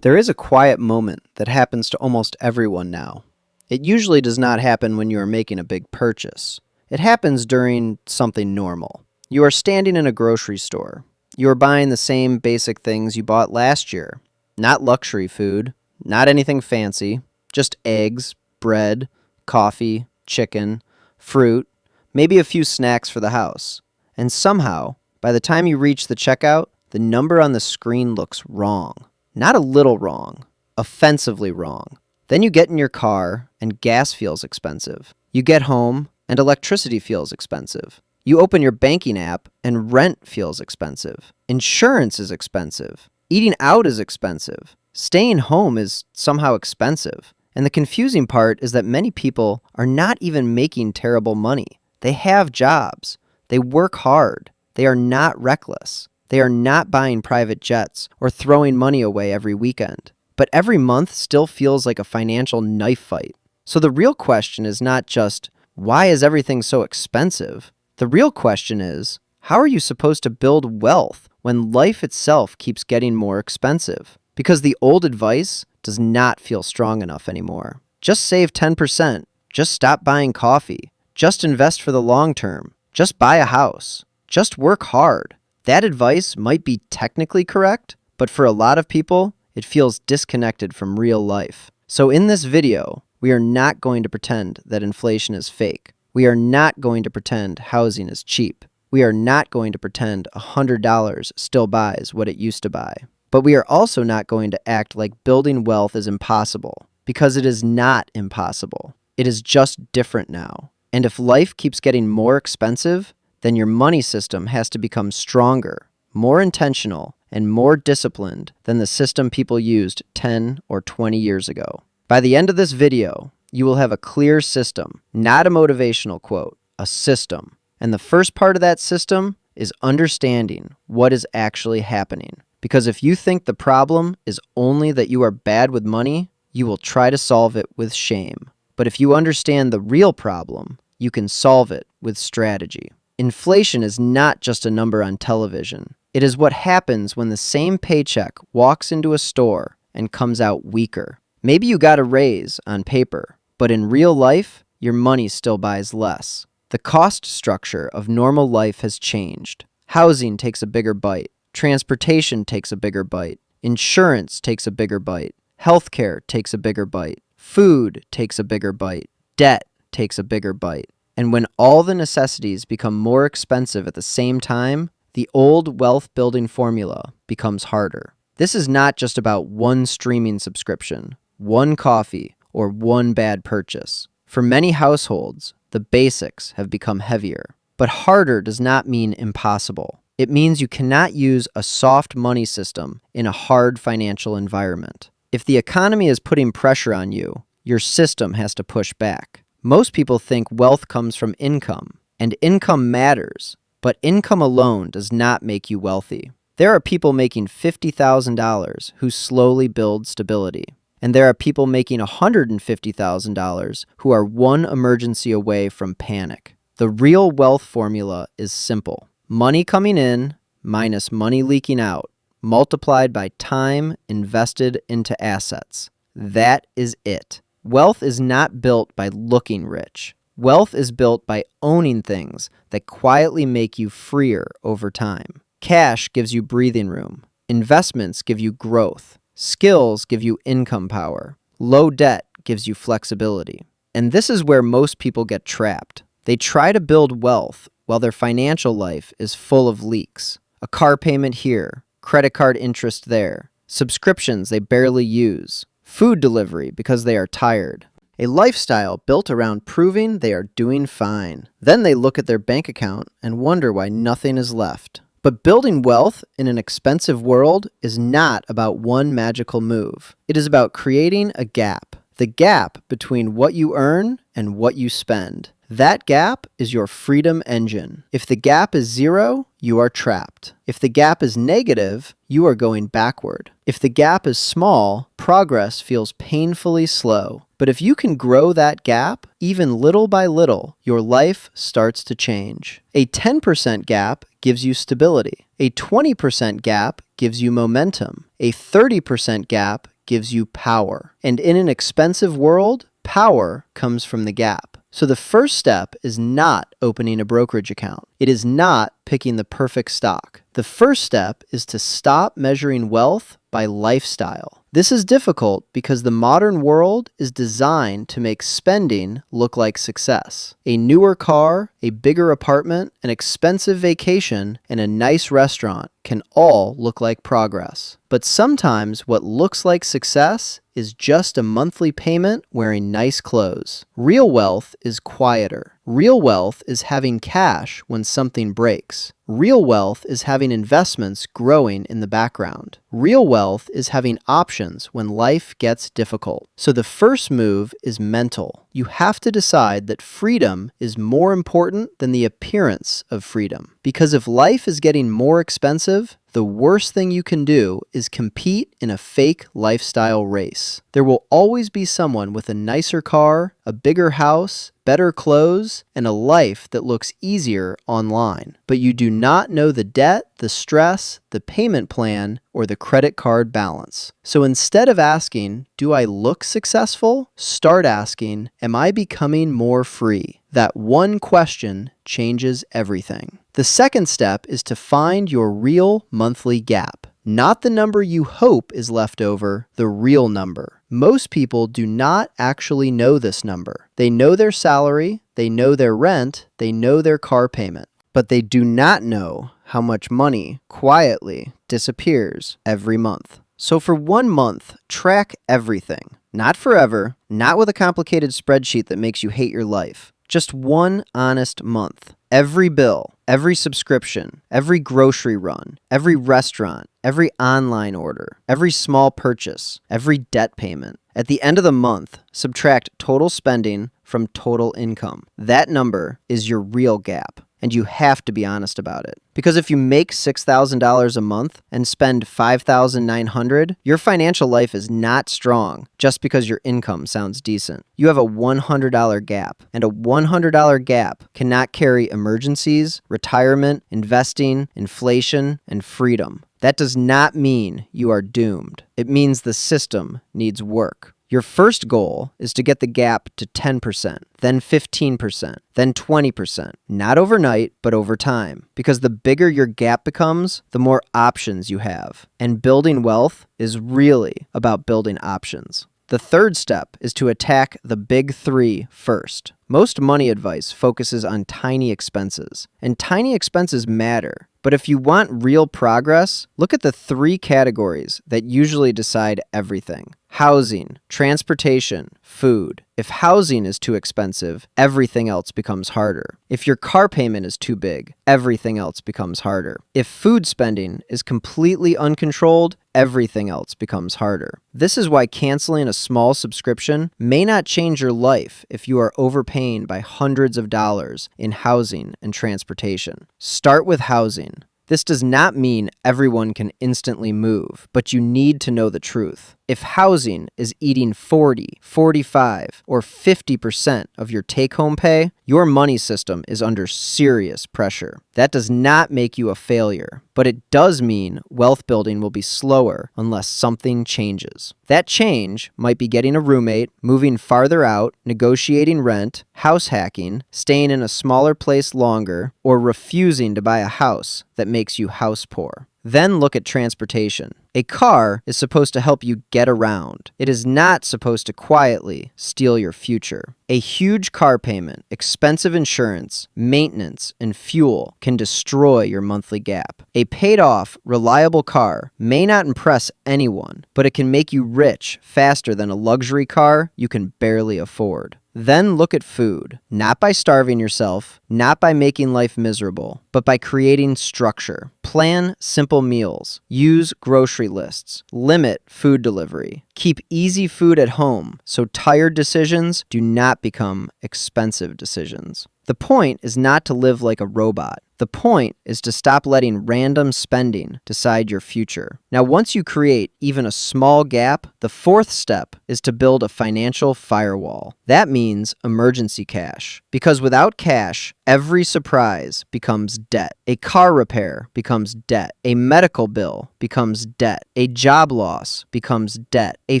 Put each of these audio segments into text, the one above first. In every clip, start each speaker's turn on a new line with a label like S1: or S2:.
S1: There is a quiet moment that happens to almost everyone now. It usually does not happen when you are making a big purchase. It happens during something normal. You are standing in a grocery store. You are buying the same basic things you bought last year. Not luxury food, not anything fancy, just eggs, bread, coffee, chicken, fruit, maybe a few snacks for the house. And somehow, by the time you reach the checkout, the number on the screen looks wrong. Not a little wrong, offensively wrong. Then you get in your car and gas feels expensive. You get home and electricity feels expensive. You open your banking app and rent feels expensive. Insurance is expensive. Eating out is expensive. Staying home is somehow expensive. And the confusing part is that many people are not even making terrible money. They have jobs. They work hard. They are not reckless. They are not buying private jets or throwing money away every weekend. But every month still feels like a financial knife fight. So the real question is not just, why is everything so expensive? The real question is, how are you supposed to build wealth when life itself keeps getting more expensive? Because the old advice does not feel strong enough anymore. Just save 10%. Just stop buying coffee. Just invest for the long term. Just buy a house. Just work hard. That advice might be technically correct, but for a lot of people, it feels disconnected from real life. So in this video, we are not going to pretend that inflation is fake. We are not going to pretend housing is cheap. We are not going to pretend $100 still buys what it used to buy. But we are also not going to act like building wealth is impossible, because it is not impossible. It is just different now. And if life keeps getting more expensive, then your money system has to become stronger, more intentional, and more disciplined than the system people used 10 or 20 years ago. By the end of this video, you will have a clear system, not a motivational quote, a system. And the first part of that system is understanding what is actually happening. Because if you think the problem is only that you are bad with money, you will try to solve it with shame. But if you understand the real problem, you can solve it with strategy. Inflation is not just a number on television. It is what happens when the same paycheck walks into a store and comes out weaker. Maybe you got a raise on paper, but in real life, your money still buys less. The cost structure of normal life has changed. Housing takes a bigger bite. Transportation takes a bigger bite. Insurance takes a bigger bite. Healthcare takes a bigger bite. Food takes a bigger bite. Debt takes a bigger bite. And when all the necessities become more expensive at the same time, the old wealth-building formula becomes harder. This is not just about one streaming subscription, one coffee, or one bad purchase. For many households, the basics have become heavier. But harder does not mean impossible. It means you cannot use a soft money system in a hard financial environment. If the economy is putting pressure on you, your system has to push back. Most people think wealth comes from income, and income matters, but income alone does not make you wealthy. There are people making $50,000 who slowly build stability, and there are people making $150,000 who are one emergency away from panic. The real wealth formula is simple. Money coming in minus money leaking out, multiplied by time invested into assets. That is it. Wealth is not built by looking rich. Wealth is built by owning things that quietly make you freer over time. Cash gives you breathing room. Investments give you growth. Skills give you income power. Low debt gives you flexibility. And this is where most people get trapped. They try to build wealth while their financial life is full of leaks. A car payment here, credit card interest there, subscriptions they barely use, food delivery because they are tired. A lifestyle built around proving they are doing fine. Then they look at their bank account and wonder why nothing is left. But building wealth in an expensive world is not about one magical move. It is about creating a gap. The gap between what you earn and what you spend. That gap is your freedom engine. If the gap is zero, you are trapped. If the gap is negative, you are going backward. If the gap is small, progress feels painfully slow. But if you can grow that gap, even little by little, your life starts to change. A 10% gap gives you stability. A 20% gap gives you momentum. A 30% gap gives you power. And in an expensive world, power comes from the gap. So the first step is not opening a brokerage account. It is not picking the perfect stock. The first step is to stop measuring wealth by lifestyle. This is difficult because the modern world is designed to make spending look like success. A newer car, a bigger apartment, an expensive vacation, and a nice restaurant can all look like progress. But sometimes what looks like success is just a monthly payment wearing nice clothes. Real wealth is quieter. Real wealth is having cash when something breaks. Real wealth is having investments growing in the background. Real wealth is having options when life gets difficult. So the first move is mental. You have to decide that freedom is more important than the appearance of freedom. Because if life is getting more expensive, the worst thing you can do is compete in a fake lifestyle race. There will always be someone with a nicer car, a bigger house, better clothes, and a life that looks easier online. But you do not know the debt, the stress, the payment plan, or the credit card balance. So instead of asking, do I look successful? Start asking, am I becoming more free? That one question changes everything. The second step is to find your real monthly gap. Not the number you hope is left over, the real number. Most people do not actually know this number. They know their salary, they know their rent, they know their car payment, but they do not know how much money quietly disappears every month. So for 1 month, track everything. Not forever, not with a complicated spreadsheet that makes you hate your life. Just one honest month. Every bill, every subscription, every grocery run, every restaurant, every online order, every small purchase, every debt payment. At the end of the month, subtract total spending from total income. That number is your real gap, and you have to be honest about it. Because if you make $6,000 a month and spend $5,900, your financial life is not strong just because your income sounds decent. You have a $100 gap, and a $100 gap cannot carry emergencies, retirement, investing, inflation, and freedom. That does not mean you are doomed. It means the system needs work. Your first goal is to get the gap to 10%, then 15%, then 20%. Not overnight, but over time. Because the bigger your gap becomes, the more options you have. And building wealth is really about building options. The third step is to attack the big three first. Most money advice focuses on tiny expenses, and tiny expenses matter. But if you want real progress, look at the 3 categories that usually decide everything: housing, transportation, food. If housing is too expensive, everything else becomes harder. If your car payment is too big, everything else becomes harder. If food spending is completely uncontrolled, everything else becomes harder. This is why canceling a small subscription may not change your life if you are overpaying by hundreds of dollars in housing and transportation. Start with housing. This does not mean everyone can instantly move, but you need to know the truth. If housing is eating 40, 45, or 50% of your take-home pay, your money system is under serious pressure. That does not make you a failure, but it does mean wealth building will be slower unless something changes. That change might be getting a roommate, moving farther out, negotiating rent, house hacking, staying in a smaller place longer, or refusing to buy a house that makes you house poor. Then look at transportation. A car is supposed to help you get around. It is not supposed to quietly steal your future. A huge car payment, expensive insurance, maintenance, and fuel can destroy your monthly gap. A paid-off, reliable car may not impress anyone, but it can make you rich faster than a luxury car you can barely afford. Then look at food, not by starving yourself, not by making life miserable, but by creating structure. Plan simple meals, use grocery lists, limit food delivery, keep easy food at home so tired decisions do not become expensive decisions. The point is not to live like a robot. The point is to stop letting random spending decide your future. Now, once you create even a small gap, the fourth step is to build a financial firewall. That means emergency cash. Because without cash, every surprise becomes debt. A car repair becomes debt. A medical bill becomes debt. A job loss becomes debt. A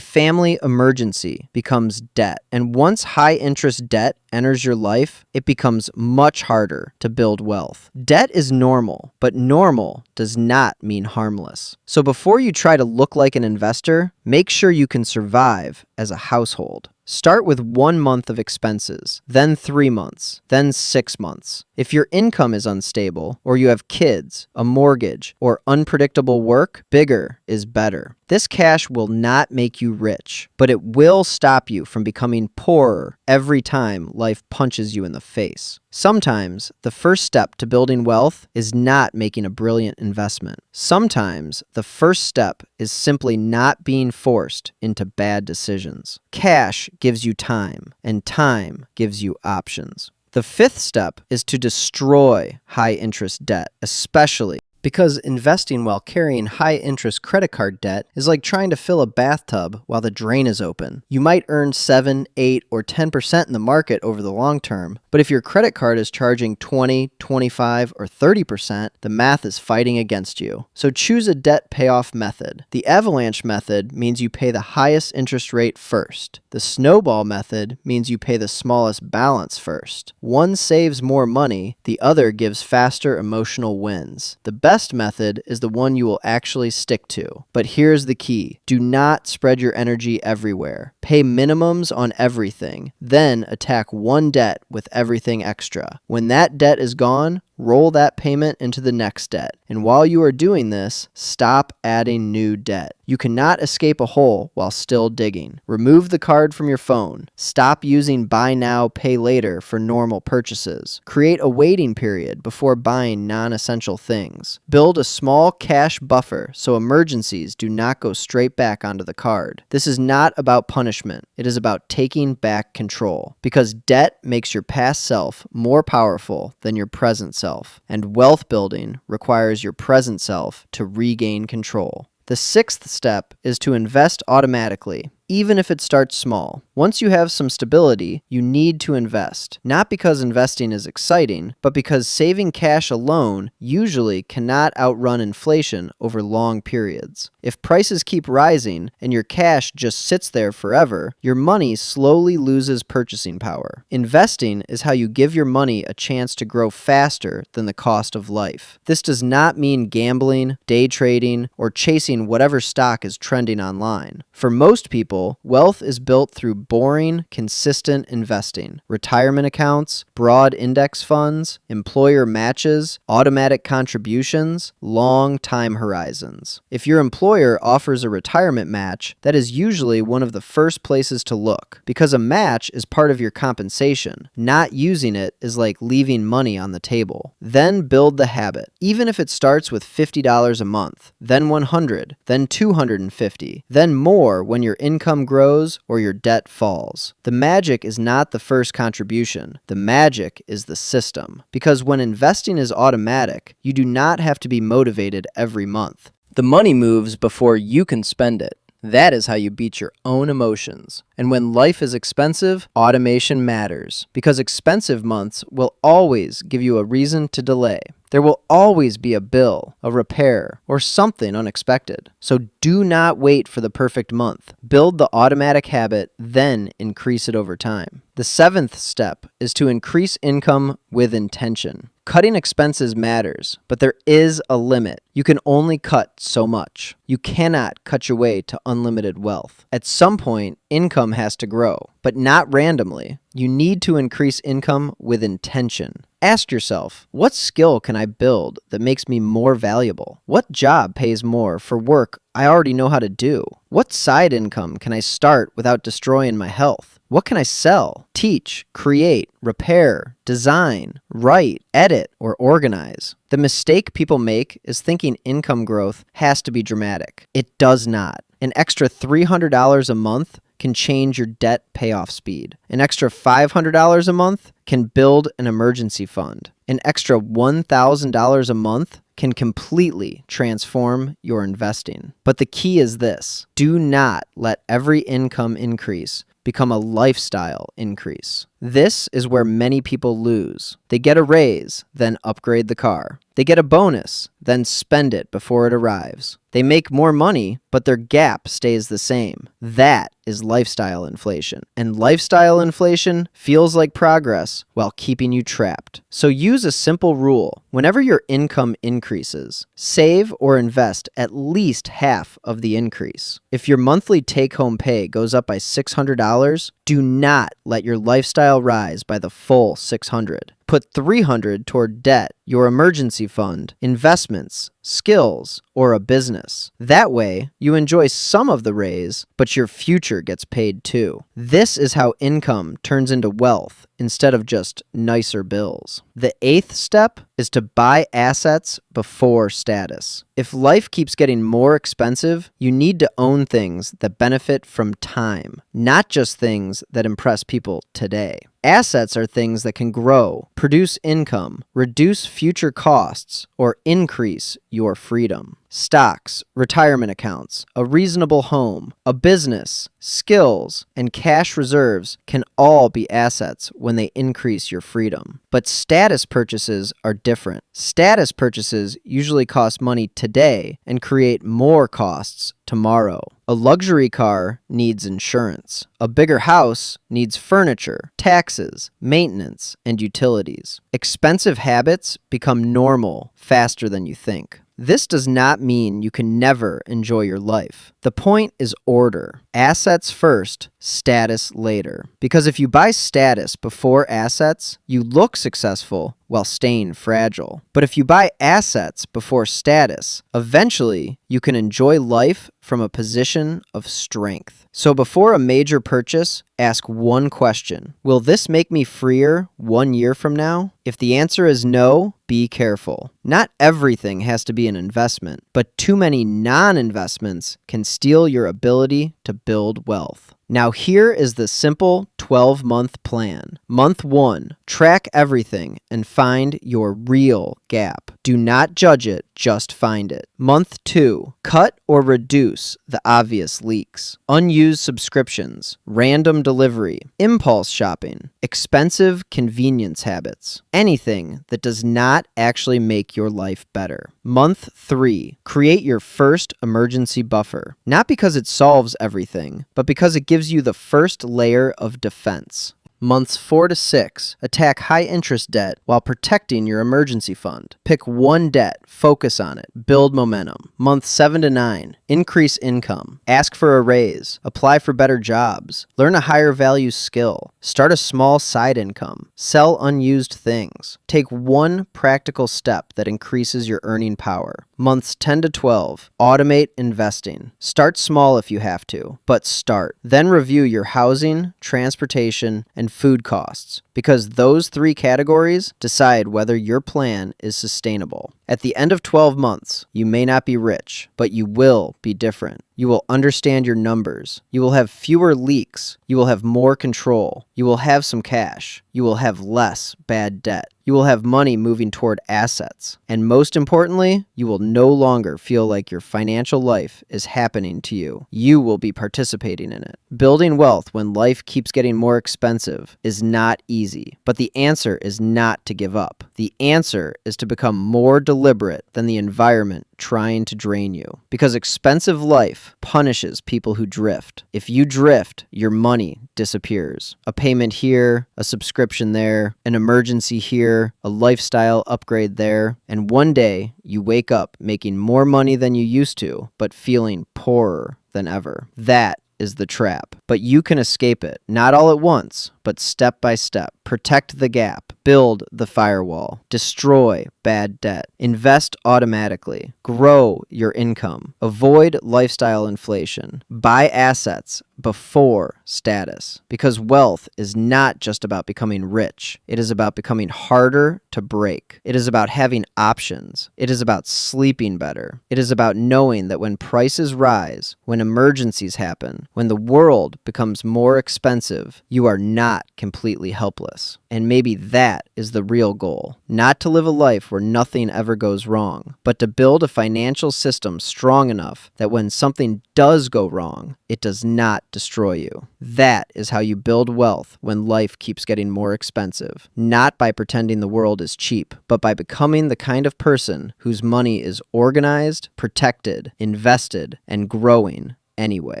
S1: family emergency becomes debt. And once high interest debt enters your life, it becomes much harder to build wealth. Debt is normal, but normal does not mean harmless. So before you try to look like an investor, make sure you can survive as a household. Start with 1 month of expenses, then 3 months, then 6 months. If your income is unstable, or you have kids, a mortgage, or unpredictable work, bigger is better. This cash will not make you rich, but it will stop you from becoming poorer every time life punches you in the face. Sometimes, the first step to building wealth is not making a brilliant investment. Sometimes, the first step is simply not being forced into bad decisions. Cash gives you time, and time gives you options. The fifth step is to destroy high-interest debt, especially because investing while carrying high-interest credit card debt is like trying to fill a bathtub while the drain is open. You might earn 7, 8, or 10% in the market over the long term, but if your credit card is charging 20, 25, or 30%, the math is fighting against you. So choose a debt payoff method. The avalanche method means you pay the highest interest rate first. The snowball method means you pay the smallest balance first. One saves more money, the other gives faster emotional wins. The best method is the one you will actually stick to. But here's the key. Do not spread your energy everywhere. Pay minimums on everything, then attack one debt with everything extra. When that debt is gone, roll that payment into the next debt. And while you are doing this, stop adding new debt. You cannot escape a hole while still digging. Remove the card from your phone. Stop using buy now, pay later for normal purchases. Create a waiting period before buying non-essential things. Build a small cash buffer so emergencies do not go straight back onto the card. This is not about punishment. It is about taking back control. Because debt makes your past self more powerful than your present self. And wealth building requires your present self to regain control. The sixth step is to invest automatically, even if it starts small. Once you have some stability, you need to invest. Not because investing is exciting, but because saving cash alone usually cannot outrun inflation over long periods. If prices keep rising and your cash just sits there forever, your money slowly loses purchasing power. Investing is how you give your money a chance to grow faster than the cost of life. This does not mean gambling, day trading, or chasing whatever stock is trending online. For most people, wealth is built through boring, consistent investing. Retirement accounts, broad index funds, employer matches, automatic contributions, long time horizons. If your employer offers a retirement match, that is usually one of the first places to look, because a match is part of your compensation. Not using it is like leaving money on the table. Then build the habit. Even if it starts with $50 a month, then $100, then $250, then more when your income grows or your debt falls. The magic is not the first contribution. The magic is the system. Because when investing is automatic, you do not have to be motivated every month. The money moves before you can spend it. That is how you beat your own emotions. And when life is expensive, automation matters. Because expensive months will always give you a reason to delay. There will always be a bill, a repair, or something unexpected. So do not wait for the perfect month. Build the automatic habit, then increase it over time. The seventh step is to increase income with intention. Cutting expenses matters, but there is a limit. You can only cut so much. You cannot cut your way to unlimited wealth. At some point, income has to grow, but not randomly. You need to increase income with intention. Ask yourself, what skill can I build that makes me more valuable? What job pays more for work I already know how to do? What side income can I start without destroying my health? What can I sell, teach, create, repair, design, write, edit, or organize? The mistake people make is thinking income growth has to be dramatic. It does not. An extra $300 a month can change your debt payoff speed. An extra $500 a month can build an emergency fund. An extra $1,000 a month can completely transform your investing. But the key is this: do not let every income increase become a lifestyle increase. This is where many people lose. They get a raise, then upgrade the car. They get a bonus, then spend it before it arrives. They make more money, but their gap stays the same. That is lifestyle inflation. And lifestyle inflation feels like progress while keeping you trapped. So use a simple rule. Whenever your income increases, save or invest at least half of the increase. If your monthly take-home pay goes up by $600, do not let your lifestyle rise by the full $600. Put $300 toward debt, your emergency fund, investments, skills, or a business. That way, you enjoy some of the raise, but your future gets paid too. This is how income turns into wealth instead of just nicer bills. The 8th step is to buy assets before status. If life keeps getting more expensive, you need to own things that benefit from time, not just things that impress people today. Assets are things that can grow, produce income, reduce future costs, or increase your freedom. Stocks, retirement accounts, a reasonable home, a business, skills, and cash reserves can all be assets when they increase your freedom. But status purchases are different. Status purchases usually cost money today and create more costs tomorrow. A luxury car needs insurance. A bigger house needs furniture, taxes, maintenance, and utilities. Expensive habits become normal faster than you think. This does not mean you can never enjoy your life. The point is order. Assets first, status later. Because if you buy status before assets, you look successful while staying fragile. But if you buy assets before status, eventually you can enjoy life from a position of strength. So before a major purchase, ask one question: will this make me freer 1 year from now? If the answer is no, be careful. Not everything has to be an investment, but too many non-investments can steal your ability to build wealth. Now here is the simple 12-month plan. Month 1, track everything and find your real gap. Do not judge it, just find it. Month 2, cut or reduce the obvious leaks. Unused subscriptions, random delivery, impulse shopping, expensive convenience habits. Anything that does not actually make your life better. Month 3, create your first emergency buffer. Not because it solves everything, but because it gives you the first layer of defense. Months 4 to 6, attack high-interest debt while protecting your emergency fund. Pick one debt, focus on it, build momentum. Month 7 to 9, increase income. Ask for a raise, apply for better jobs, learn a higher value skill, start a small side income, sell unused things. Take one practical step that increases your earning power. Months 10 to 12, automate investing. Start small if you have to, but start. Then review your housing, transportation, and food costs, because those 3 categories decide whether your plan is sustainable. At the end of 12 months, you may not be rich, but you will be different. You will understand your numbers. You will have fewer leaks. You will have more control. You will have some cash. You will have less bad debt. You will have money moving toward assets. And most importantly, you will no longer feel like your financial life is happening to you. You will be participating in it. Building wealth when life keeps getting more expensive is not easy, but the answer is not to give up. The answer is to become more deliberate than the environment trying to drain you. Because expensive life punishes people who drift. If you drift, your money disappears. A payment here, a subscription there, an emergency here, a lifestyle upgrade there, and one day you wake up making more money than you used to, but feeling poorer than ever. That is the trap. But you can escape it, not all at once, but but step by step. Protect the gap. Build the firewall. Destroy bad debt. Invest automatically. Grow your income. Avoid lifestyle inflation. Buy assets before status. Because wealth is not just about becoming rich. It is about becoming harder to break. It is about having options. It is about sleeping better. It is about knowing that when prices rise, when emergencies happen, when the world becomes more expensive, you are not completely helpless. And maybe that is the real goal. Not to live a life where nothing ever goes wrong, but to build a financial system strong enough that when something does go wrong, it does not destroy you. That is how you build wealth when life keeps getting more expensive. Not by pretending the world is cheap, but by becoming the kind of person whose money is organized, protected, invested, and growing anyway.